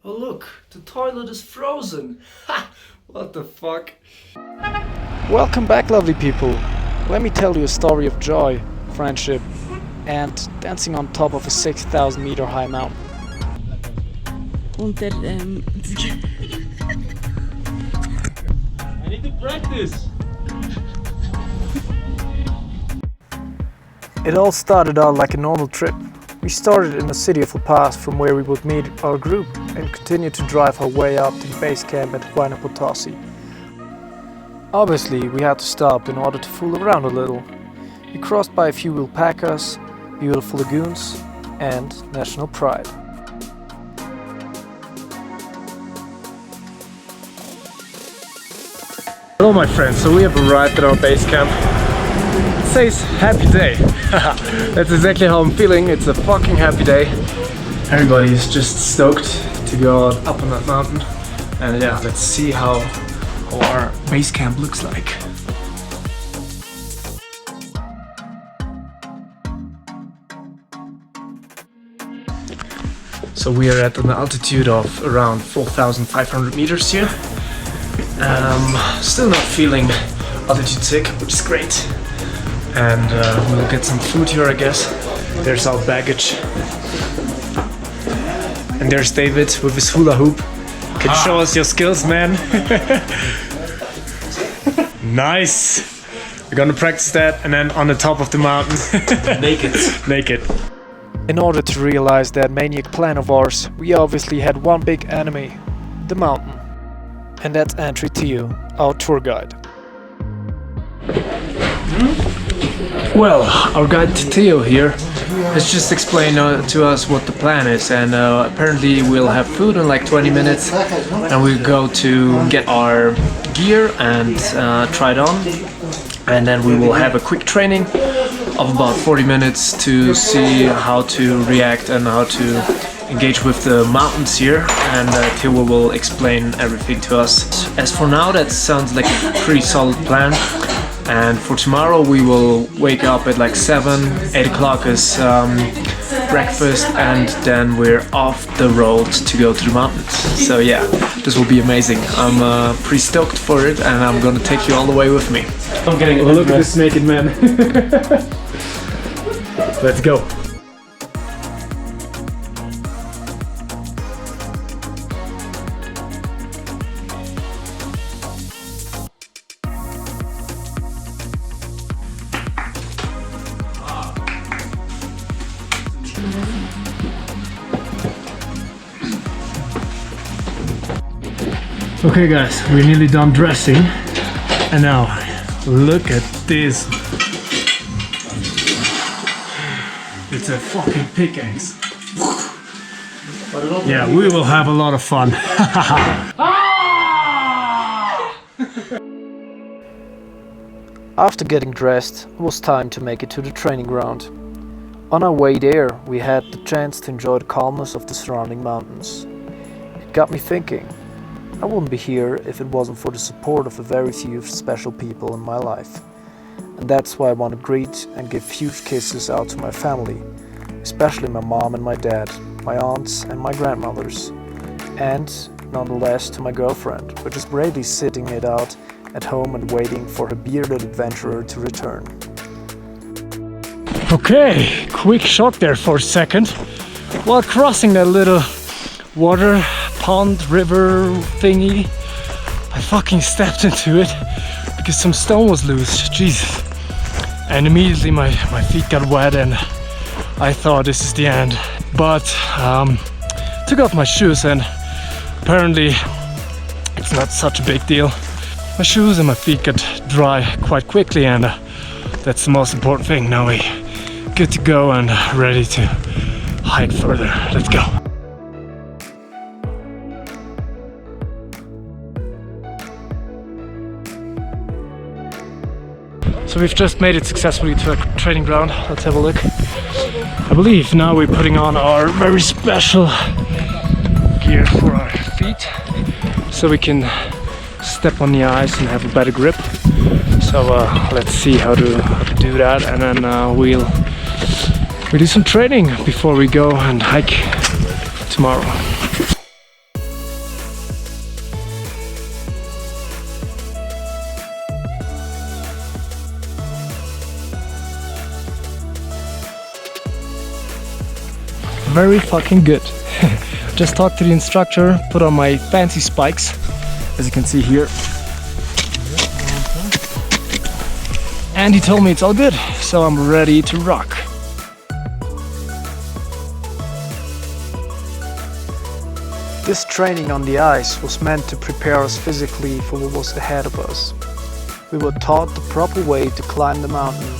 Oh look, the toilet is frozen. Ha! What the fuck? Welcome back, lovely people. Let me tell you a story of joy, friendship, and dancing on top of a 6,000 meter high mountain. Unter, I need to practice. It all started out like a normal trip. We started in the city of La Paz, from where we would meet our group and continue to drive our way up to the base camp at Huayna Potosí. Obviously, we had to stop in order to fool around a little. We crossed by a few alpacas, beautiful lagoons, and national pride. Hello my friends, so we have arrived at our base camp. It says happy day. That's exactly how I'm feeling. It's a fucking happy day. Everybody is just stoked to go up on that mountain. And yeah, let's see how our base camp looks like. So we are at an altitude of around 4,500 meters here. Still not feeling altitude sick, which is great. And we'll get some food here, I guess. There's our baggage. And there's David with his hula hoop. Can you show us your skills, man? Nice! We're gonna practice that and then on the top of the mountain. Naked. In order to realize that maniac plan of ours, we obviously had one big enemy, the mountain. And that's Andrew Theo, our tour guide. Well, our guide Theo here has just explained to us what the plan is, and apparently we'll have food in like 20 minutes and we'll go to get our gear and try it on, and then we will have a quick training of about 40 minutes to see how to react and how to engage with the mountains here, and Theo will explain everything to us. As for now, that sounds like a pretty solid plan. And for tomorrow we will wake up at like 8 o'clock is breakfast, and then we're off the road to go to the mountains. So yeah, this will be amazing. I'm pretty stoked for it, and I'm gonna take you all the way with me. I'm getting look at this naked man. Let's go. Okay guys, we're nearly done dressing, and now look at this. It's a fucking pickaxe. Yeah, we will have a lot of fun. After getting dressed, it was time to make it to the training ground. On our way there, we had the chance to enjoy the calmness of the surrounding mountains. It got me thinking. I wouldn't be here if it wasn't for the support of a very few special people in my life. And that's why I want to greet and give huge kisses out to my family, especially my mom and my dad, my aunts and my grandmothers, and nonetheless to my girlfriend, which is bravely sitting it out at home and waiting for her bearded adventurer to return. Okay, quick shot there for a second. While crossing that little water pond, river thingy, I fucking stepped into it because some stone was loose, Jesus. And immediately my feet got wet and I thought this is the end. But took off my shoes and apparently it's not such a big deal. My shoes and my feet got dry quite quickly, and that's the most important thing. Now we good to go and ready to hike further. Let's go. So we've just made it successfully to a training ground. Let's have a look. I believe now we're putting on our very special gear for our feet so we can step on the ice and have a better grip. So let's see how to do that, and then we'll do some training before we go and hike tomorrow. very fucking good. Just talked to the instructor, put on my fancy spikes, as you can see here. And he told me it's all good, so I'm ready to rock. This training on the ice was meant to prepare us physically for what was ahead of us. We were taught the proper way to climb the mountain,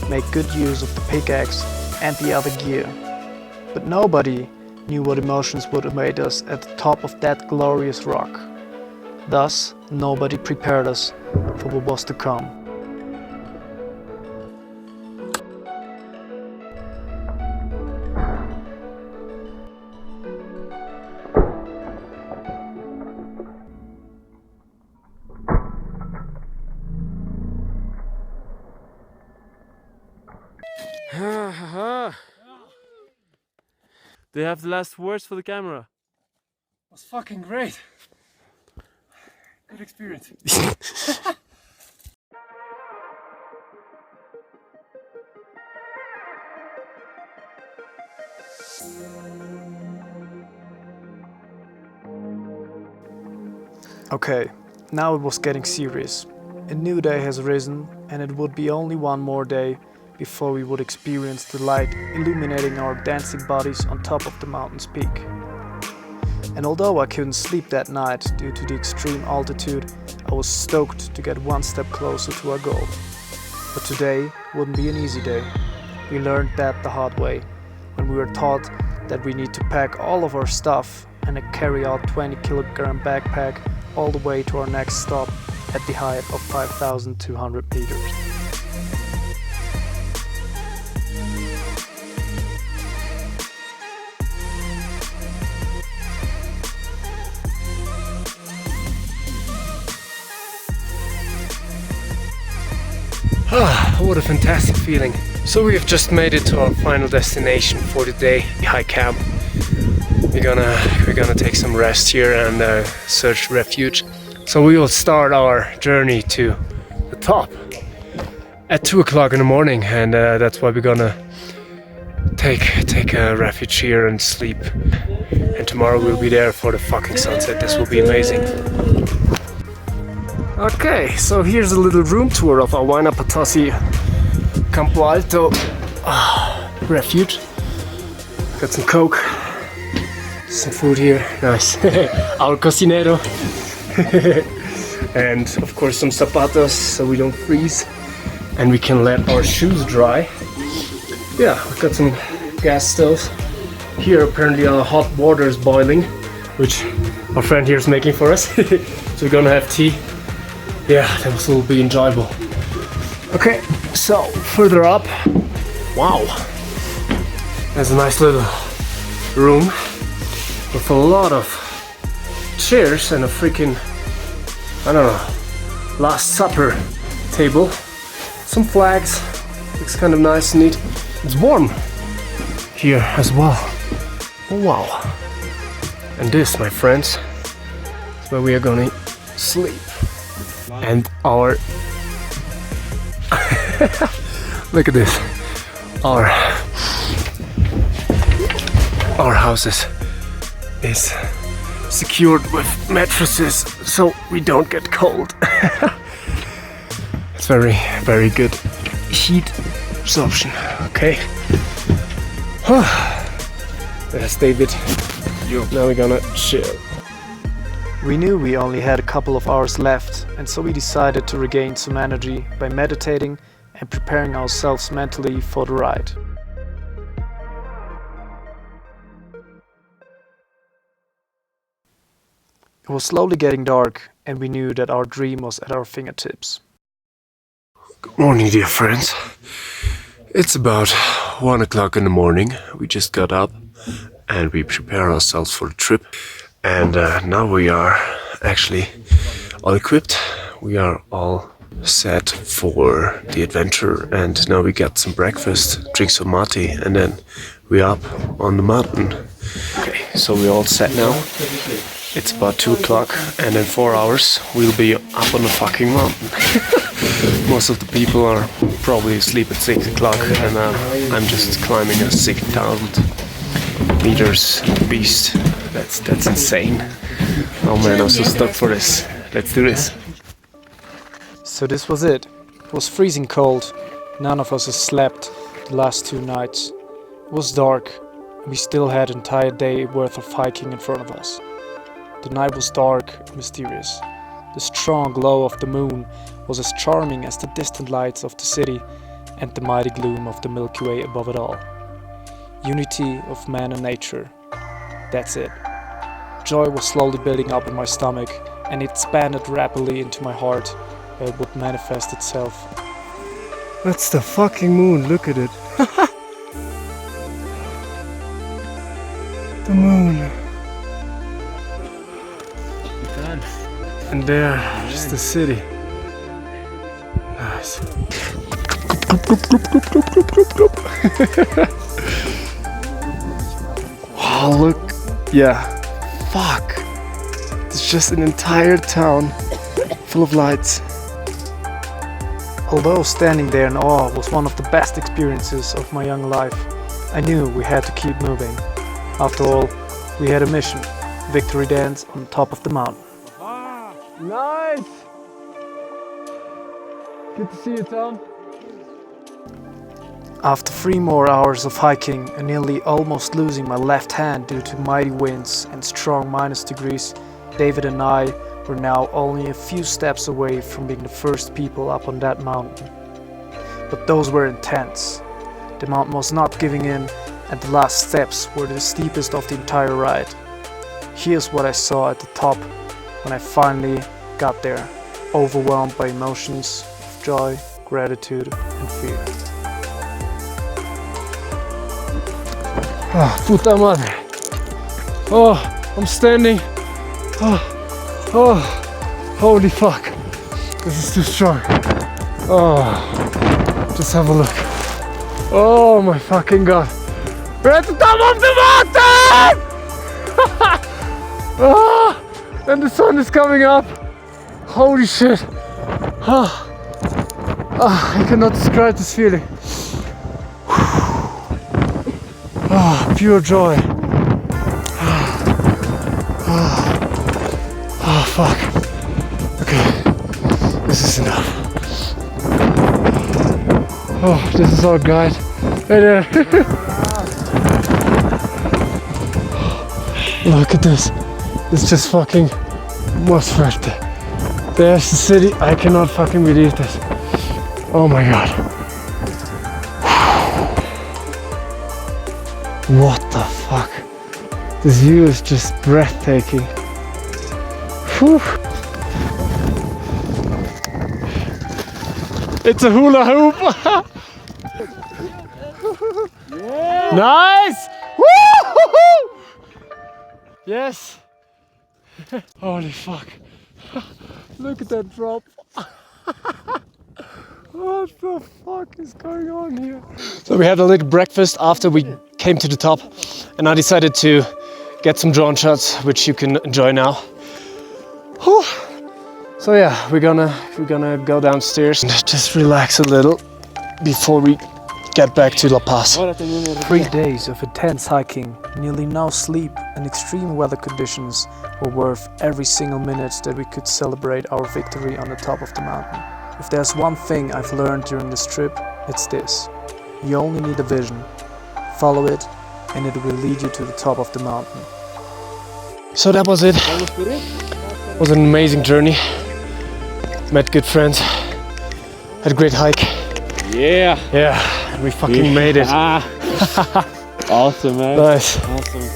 make good use of the pickaxe and the other gear. But nobody knew what emotions would await us at the top of that glorious rock. Thus, nobody prepared us for what was to come. Do you have the last words for the camera? It was fucking great. Good experience. Okay, now it was getting serious. A new day has risen, and it would be only one more day before we would experience the light illuminating our dancing bodies on top of the mountain's peak. And although I couldn't sleep that night due to the extreme altitude, I was stoked to get one step closer to our goal. But today wouldn't be an easy day. We learned that the hard way, when we were taught that we need to pack all of our stuff and carry our 20-kilogram backpack all the way to our next stop at the height of 5,200 meters. What a fantastic feeling. So we have just made it to our final destination for the day, the high camp. We're gonna take some rest here and search refuge. So we will start our journey to the top at 2 o'clock in the morning, and that's why we're gonna take a refuge here and sleep. And tomorrow we'll be there for the fucking sunset. This will be amazing. Okay, so here's a little room tour of our Huayna Potosí Campo Alto refuge. Got some Coke, some food here, nice. Our cocinero. And of course some zapatos so we don't freeze. And we can let our shoes dry. Yeah, we've got some gas stoves. Here apparently our hot water is boiling, which our friend here is making for us. So we're gonna have tea. Yeah, that will be enjoyable. Okay, so further up, wow, there's a nice little room with a lot of chairs and a freaking, I don't know, Last Supper table. Some flags, looks kind of nice and neat. It's warm here as well. Oh, wow. And this, my friends, is where we are gonna sleep. And our look at this. Our house is secured with mattresses so we don't get cold. It's very, very good heat absorption. Okay. There's David. Now we're gonna chill. We knew we only had a couple of hours left, and so we decided to regain some energy by meditating and preparing ourselves mentally for the ride. It was slowly getting dark, and we knew that our dream was at our fingertips. Good morning, dear friends. It's about 1 o'clock in the morning. We just got up and we prepare ourselves for the trip. And now we are actually all equipped. We are all set for the adventure. And now we got some breakfast, drink some mate, and then we're up on the mountain. Okay, so we're all set now. It's about 2 o'clock, and in 4 hours we'll be up on the fucking mountain. Most of the people are probably asleep at 6 o'clock, and I'm just climbing a 6,000 meters beast. That's insane. Oh man, I'm so stuck for this. Let's do this. So this was it. It was freezing cold. None of us has slept the last 2 nights. It was dark, and we still had an entire day worth of hiking in front of us. The night was dark and mysterious. The strong glow of the moon was as charming as the distant lights of the city and the mighty gloom of the Milky Way above it all. Unity of man and nature. That's it. Joy was slowly building up in my stomach, and it expanded rapidly into my heart, where it would manifest itself. That's the fucking moon, look at it. The moon. And there, just the city. Nice. Oh, look. Yeah. Fuck. It's just an entire town full of lights. Although standing there in awe was one of the best experiences of my young life, I knew we had to keep moving. After all, we had a mission. Victory dance on top of the mountain. Nice! Good to see you, Tom. After 3 more hours of hiking and nearly almost losing my left hand due to mighty winds and strong -degrees, David and I were now only a few steps away from being the first people up on that mountain. But those were intense. The mountain was not giving in, and the last steps were the steepest of the entire ride. Here's what I saw at the top when I finally got there, overwhelmed by emotions of joy, gratitude, and fear. Oh, puta madre. Oh, I'm standing. Oh, holy fuck. This is too strong. Oh, just have a look. Oh my fucking god. We're at the top of the mountain! Oh, and the sun is coming up. Holy shit. I cannot describe this feeling. Pure joy. Oh fuck. Okay, this is enough. Oh, this is our guide. Hey there. Look at this. It's just fucking más fuerte. There's the city. I cannot fucking believe this. Oh my god. What the fuck? This view is just breathtaking. Whew. It's a hula hoop. Yeah. Nice. Woo! Yes. Holy fuck. Look at that drop. What the fuck is going on here? So we had a little breakfast after we came to the top, and I decided to get some drone shots, which you can enjoy now. Whew. So yeah, we're gonna go downstairs and just relax a little before we get back to La Paz. 3 days of intense hiking, nearly no sleep, and extreme weather conditions were worth every single minute that we could celebrate our victory on the top of the mountain. If there's one thing I've learned during this trip, it's this. You only need a vision. Follow it, and it will lead you to the top of the mountain. So that was it. It was an amazing journey. Met good friends. Had a great hike. Yeah. Yeah, we fucking made it. Awesome, man. Nice. Awesome.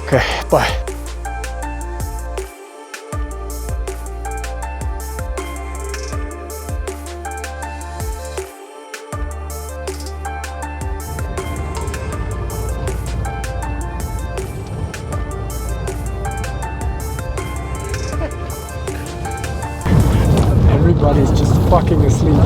Okay, bye. Everybody's just fucking asleep.